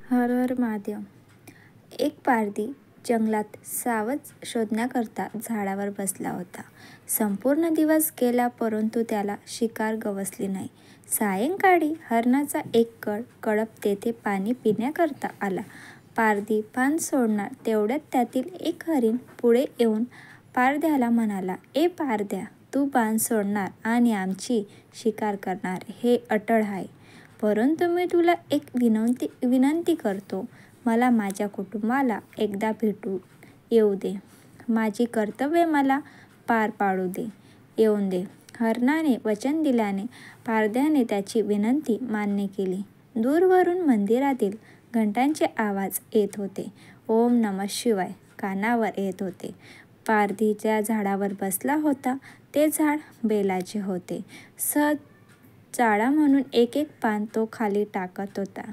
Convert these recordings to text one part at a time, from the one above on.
हर हर महादेव. एक पारधी जंगलात सावज शोधण्याकरता झाडावर बसला होता. संपूर्ण दिवस गेला परंतु त्याला शिकार गवसली नाही. सायंकाळी हरणाचा एक कळप तेथे पाणी पिण्याकरता आला. पारधी पान सोडणार तेवढ्यात त्यातील एक हरीण पुढे येऊन पारध्याला म्हणाला, "ए पारध्या, तू बाण सोडणार आणि आमची शिकार करणार हे अटळ आहे. परंतु मी तुला एक विनंती करतो. मला माझ्या कुटुंबाला एकदा भेटू येऊ दे. माझी कर्तव्ये मला पार पाडू येऊन दे." हरणाने वचन दिल्याने पारध्याने त्याची विनंती मान्य केली. दूरवरून मंदिरातील घंटांचे आवाज येत होते. ओम नमः शिवाय कानावर येत होते. पारधी ज्या झाडावर बसला होता ते झाड बेलाचे होते. जाळा म्हणून एक एक पान तो खाली टाकत होता.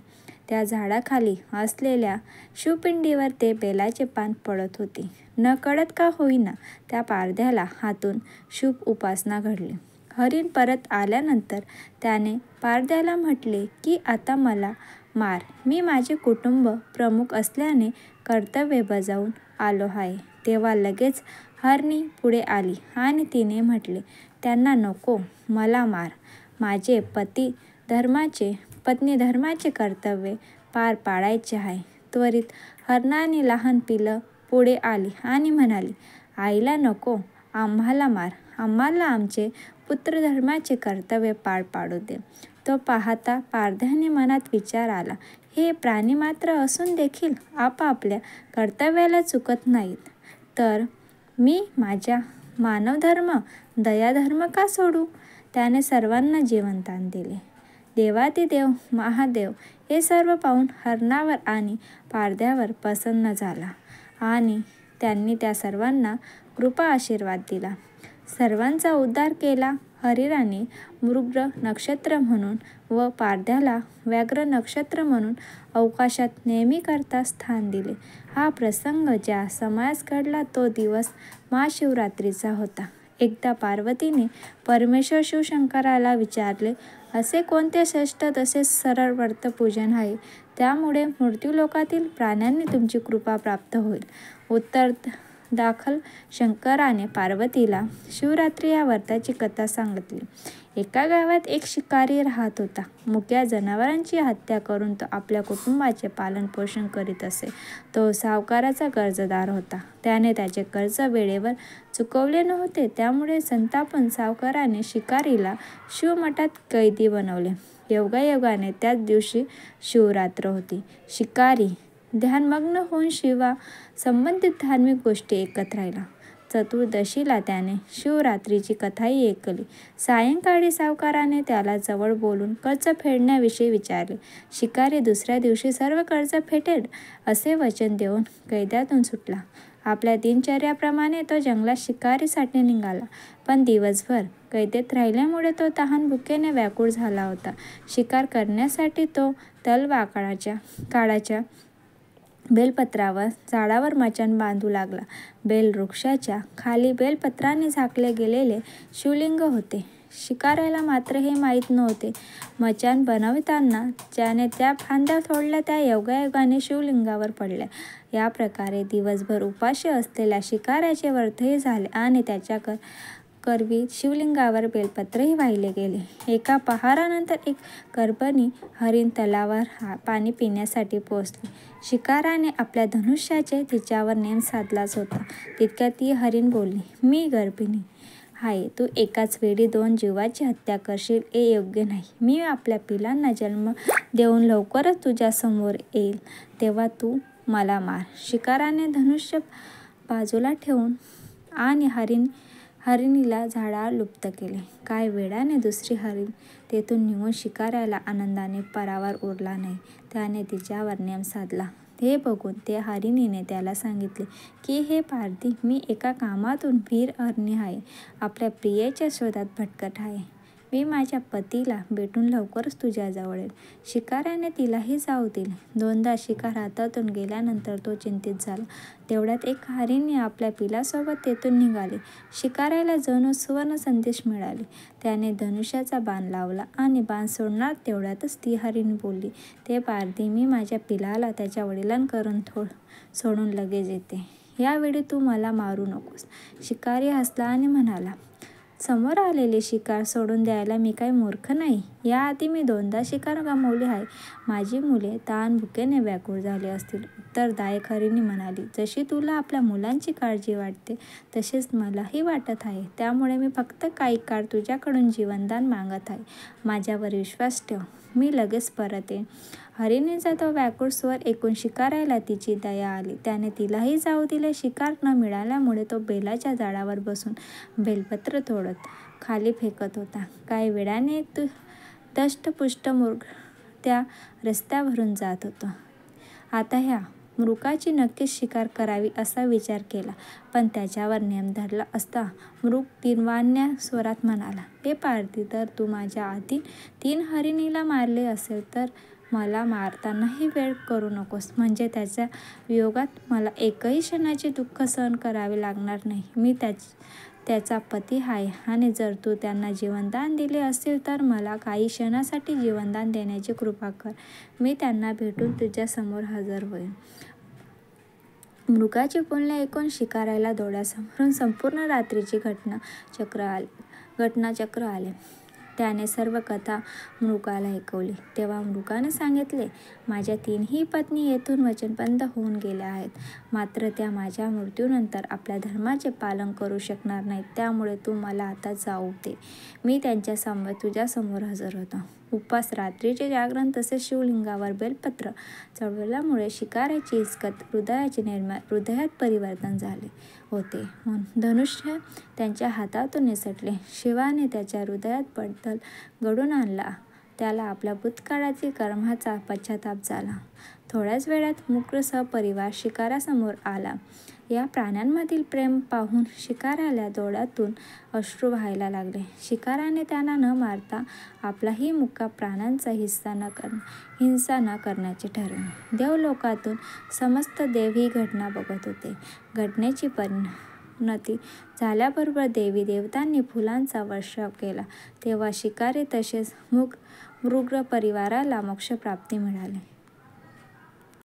त्या झाडाखाली असलेल्या शिवपिंडीवर ते बेलाचे पान पडत होते. नकळत का होईना त्या पारध्याला हातून शुभ उपासना घडली. हरीण परत आल्यानंतर त्याने पारध्याला म्हटले की आता मला मार. मी माझे कुटुंब प्रमुख असल्याने कर्तव्य बजावून आलो आहे. तेव्हा लगेच हरणी पुढे आली आणि तिने म्हटले, त्यांना नको, मला मार. माझे पत्नी धर्माचे कर्तव्य पार पाडायचे आहे. त्वरित हरणाने लहान पिलं पुढे आली आणि म्हणाली, आईला नको, आम्हाला मार. आम्हाला आमचे पुत्रधर्माचे कर्तव्य पार पाडू दे. तो पाहता पारध्याने मनात विचार आला, हे प्राणी मात्र असून देखील आपापल्या कर्तव्याला चुकत नाहीत, तर मी माझ्या मानवधर्म दयाधर्म का सोडू. त्याने सर्वांना जीवनदान दिले. देवादिदेव महादेव हे सर्व पाहून हरणावर आणि पारध्यावर प्रसन्न झाला आणि त्यांनी त्या सर्वांना कृपा आशीर्वाद दिला. सर्वांचा उद्धार केला. हरिणाने मृग नक्षत्र म्हणून व पारध्याला व्याघ्र नक्षत्र म्हणून अवकाशात नेहमीकरता स्थान दिले. हा प्रसंग ज्या समयास घडला तो दिवस महाशिवरात्रीचा होता. एकदा पार्वतीने परमेश्वर शिवशंकराला विचारले, असे कोणते श्रेष्ठ तसेच सरळ व्रतपूजन आहे त्यामुळे मृत्यूलोकातील प्राण्यांनी तुमची कृपा प्राप्त होईल. उत्तरादाखल शंकराने पार्वतीला शिवरात्री या व्रताची कथा सांगितली. एका गावात एक शिकारी राहत होता. मुक्या जनावरांची हत्या करून तो आपल्या कुटुंबाचे पालन पोषण करीत असे. तो सावकाराचा कर्जदार होता. त्याने त्याचे कर्ज वेळेवर चुकवले नव्हते. त्यामुळे संतापून सावकाराने शिकारीला शिवमठात कैदी बनवले. योगायोगाने त्याच दिवशी शिवरात्र होती. शिकारी ध्यानमग्न होऊन शिवा संबंधित धार्मिक गोष्टी ऐकत राहिला. चतुर्दशीला त्याने शिवरात्रीची कथाही ऐकली. सायंकाळी सावकाराने त्याला जवळ बोलून कर्ज फेडण्याविषयी विचारले. शिकारी दुसऱ्या दिवशी सर्व कर्ज फेडेल असे वचन देऊन कैद्यातून सुटला. आपल्या दिनचर्याप्रमाणे तो जंगलात शिकारीसाठी निघाला. पण दिवसभर कैदेत राहिल्यामुळे तो तहान भुकेने व्याकुळ झाला होता. शिकार करण्यासाठी तो काळाच्या बेलपत्रावर झाडावर मचाण बांधू लागला. बेलवृक्षाच्या खाली बेलपत्राने झाकले गेलेले शिवलिंग होते. शिकाऱ्याला मात्र हे माहीत नव्हते. मचाण बनविताना ज्याने त्या फांद्या तोडल्या त्या योगायोगाने शिवलिंगावर पडल्या. या प्रकारे दिवसभर उपाशी असलेल्या शिकाऱ्याचे व्रतही झाले आणि त्याच्या करवी शिवलिंगावर बेलपत्रही वाहिले गेले. एका पहारानंतर एक गर्भिणी हरीण तलावावर पाणी पिण्यासाठी पोहोचली. शिकाराने आपल्या धनुष्याचे तिच्यावर नेम साधलाच होता. तितक्यात ती हरीण बोलली, मी गर्भिणी आहे. तू एकाच वेळी 2 जीवाची हत्या करशील हे योग्य नाही. मी आपल्या पिलांना जन्म देऊन लवकरच तुझ्या समोर येईल तेव्हा तू मला मार. शिकाराने धनुष्य बाजूला ठेवून आणि हरिणीला झाडावर लुप्त केले. काही वेळाने दुसरी हरीण तेथून निघून शिकाऱ्याला आनंदाने परावार उरला नाही. त्याने तिच्यावर नेम साधला. हे बघून त्या हरिणीने त्याला सांगितले की हे पारधी, मी एका कामातून वीर हरणी आहे. आपल्या प्रियेच्या शोधात भटकत आहे. मी माझ्या पतीला भेटून लवकरच तुझ्याजवळ येईल. शिकाऱ्याने तिलाही जाऊ दिले. 2दा शिकार हातातून गेल्यानंतर तो चिंतित झाला. तेवढ्यात एक हरिणी आपल्या पिलासोबत तेथून निघाली. शिकाऱ्याला जणू सुवर्ण संदेश मिळाली. त्याने धनुष्याचा बाण लावला आणि बाण सोडणार तेवढ्यातच ती हरिणी बोलली, "ते पारधी, मी माझ्या पिलाला त्याच्या वडिलांकडून सोडून लगेच येते. यावेळी तू मला मारू नकोस." शिकारी हसला आणि म्हणाला, "समोर आलेली शिकार सोडून द्यायला मी काही मूर्ख नाही. याआधी मी 2दा शिकार गमावली आहे. माझी मुले तहान भुकेने व्याकुळ झाली असतील." उत्तरदायक हरिणी म्हणाली, "जशी तुला आपल्या मुलांची काळजी वाटते तसेच मलाही वाटत आहे. त्यामुळे मी फक्त काही काळ तुझ्याकडून जीवनदान मागत आहे. माझ्यावर विश्वास ठेव. मी लगेच परत येईन." हरिणीचा तो व्याकुळ स्वर ऐकून शिकाऱ्याला तिची दया आली. त्याने तिलाही जाऊ दिले. शिकार न मिळाल्यामुळे तो बेलाच्या झाडावर बसून बेलपत्र तोडत खाली फेकत होता. काही वेळाने एक दष्टपुष्ट मृग त्या रस्त्यावरून जात होता. आता ह्या मृगाची नक्कीच शिकार करावी असा विचार केला, पण त्याच्यावर नेम धरला असता मृग दीनवाण्या स्वरात म्हणाला, "हे पारधी, जर तू माझ्या आधी 3 हरिणीला मारले असेल तर मला मारतानाही वेळ करू नकोस. म्हणजे त्याच्या वियोगात मला एकही क्षणाचे दुःख सहन करावे लागणार नाही. मी त्याचा पती आहे आणि जर तू त्यांना जीवनदान दिले असेल तर मला काही क्षणासाठी जीवनदान देण्याची कृपा कर. मी त्यांना भेटून तुझ्यासमोर हजर होईन." मृगाचे बोलणे ऐकून शिकाऱ्याला डोळ्यासमोरून संपूर्ण रात्रीचे घटनाचक्र आले. त्याने सर्व कथा मृगाला ऐकवली. तेव्हा मृगाने सांगितले, "माझ्या 3ही पत्नी येथून वचनबद्ध होऊन गेल्या आहेत. मात्र त्या माझ्या मृत्यूनंतर आपल्या धर्माचे पालन करू शकणार नाहीत. त्यामुळे तू मला आता जाऊ दे. मी त्यांच्यासमोर तुझ्यासमोर हजर होतो." उपवास, रात्रीचे जागरण तसेच शिवलिंगावर बेलपत्र चढवल्यामुळे शिकाऱ्याची हिचकत, हृदयाची निर्मळ, हृदयात परिवर्तन झाले होते. धनुष्य त्याच्या हातातून निसटले. शिवाने त्याच्या हृदयात बदल घडवून आणला. त्याला आपल्या भूतकाळातील कर्माचा पश्चाताप झाला. थोड्याच वेळात मृग सपरिवार शिकाऱ्यासमोर आला. या प्राण्यांमधील प्रेम पाहून शिकाऱ्याला डोळ्यातून अश्रू वाहायला लागले. शिकाऱ्याने त्यांना न मारता आपलाही मुका प्राण्यांचा हिंसा न करण्याचे ठरवले. देवलोकातून समस्त देव ही घटना बघत होते. घटनेची परिणती झाल्याबरोबर देवी देवतांनी फुलांचा वर्षाव केला. तेव्हा शिकारी तसेच मृग परिवाराला मोक्षप्राप्ती मिळाली.